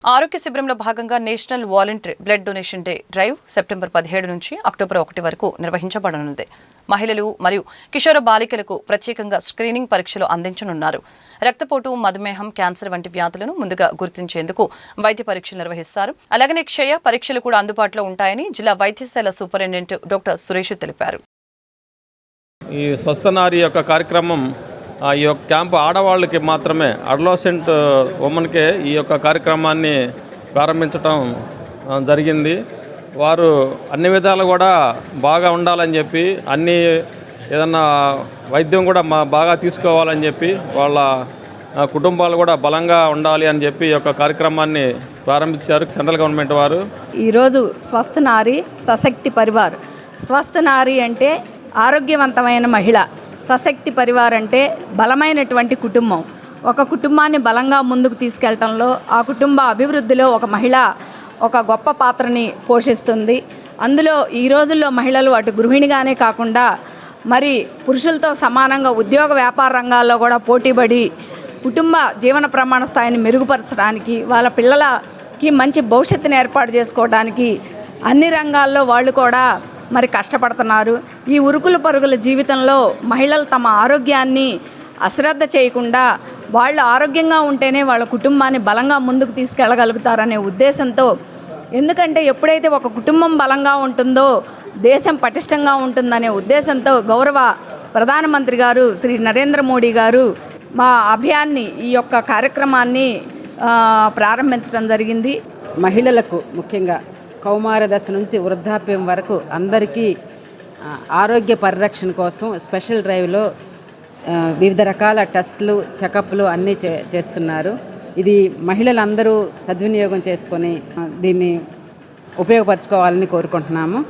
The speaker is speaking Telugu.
ఆరోగ్య శిబిరంలో భాగంగా national voluntary blood donation day drive September 17 నుంచి అక్టోబర్ 1 వరకు నిర్వహించబడనుంది. మహిళలు మరియు కిషోర బాలికలకు ప్రత్యేకంగా స్క్రీనింగ్ పరీక్షలు అందించనున్నారు. రక్తపోటు, మధుమేహం, క్యాన్సర్ వంటి వ్యాధులను ముందుగా గుర్తించేందుకు వైద్య పరీక్షలు నిర్వహిస్తారు. అలాగనే క్షయ పరీక్షలు కూడా అందుబాటులో ఉంటాయని జిల్లా వైద్యశాల సూపరింటెండెంట్ డాక్టర్ సురేష్ తెలిపారు. ఈ స్వస్థ నారి యొక్క కార్యక్రమం ఈ యొక్క క్యాంపు ఆడవాళ్ళకి మాత్రమే, అడోలసెంట్ ఉమెన్కే ఈ యొక్క కార్యక్రమాన్ని ప్రారంభించడం జరిగింది. వారు అన్ని విధాలు కూడా బాగా ఉండాలని చెప్పి, అన్ని ఏదన్నా వైద్యం కూడా బాగా తీసుకోవాలని చెప్పి, వాళ్ళ కుటుంబాలు కూడా బలంగా ఉండాలి అని చెప్పి ఈ యొక్క కార్యక్రమాన్ని ప్రారంభించారు సెంట్రల్ గవర్నమెంట్ వారు. ఈరోజు స్వస్థ నారి సశక్తి పరివార్. స్వస్థ నారి అంటే ఆరోగ్యవంతమైన మహిళ, సశక్తి పరివార్ అంటే బలమైనటువంటి కుటుంబం. ఒక కుటుంబాన్ని బలంగా ముందుకు తీసుకెళ్లడంలో, ఆ కుటుంబ అభివృద్ధిలో ఒక మహిళ ఒక గొప్ప పాత్రని పోషిస్తుంది. అందులో ఈ రోజుల్లో మహిళలు అటు గృహిణిగానే కాకుండా మరి పురుషులతో సమానంగా ఉద్యోగ వ్యాపార రంగాల్లో కూడా పోటీపడి కుటుంబ జీవన ప్రమాణ స్థాయిని మెరుగుపరచడానికి, వాళ్ళ పిల్లలకి మంచి భవిష్యత్తుని ఏర్పాటు చేసుకోవడానికి అన్ని రంగాల్లో వాళ్ళు కూడా మరి కష్టపడుతున్నారు. ఈ ఉరుకుల పరుగుల జీవితంలో మహిళలు తమ ఆరోగ్యాన్ని అశ్రద్ధ చేయకుండా వాళ్ళు ఆరోగ్యంగా ఉంటేనే వాళ్ళ కుటుంబాన్ని బలంగా ముందుకు తీసుకెళ్ళగలుగుతారనే ఉద్దేశంతో, ఎందుకంటే ఎప్పుడైతే ఒక కుటుంబం బలంగా ఉంటుందో దేశం పటిష్టంగా ఉంటుందనే ఉద్దేశంతో గౌరవ ప్రధానమంత్రి గారు శ్రీ నరేంద్ర మోడీ గారు మా అభియాన్ని, ఈ యొక్క కార్యక్రమాన్ని ప్రారంభించడం జరిగింది. మహిళలకు ముఖ్యంగా కౌమార దశ నుంచి వృద్ధాప్యం వరకు అందరికీ ఆరోగ్య పరిరక్షణ కోసం స్పెషల్ డ్రైవ్లో వివిధ రకాల టెస్టులు, చెకప్లు అన్నీ చేస్తున్నారు. ఇది మహిళలందరూ సద్వినియోగం చేసుకొని దీన్ని ఉపయోగపరచుకోవాలని కోరుకుంటున్నాము.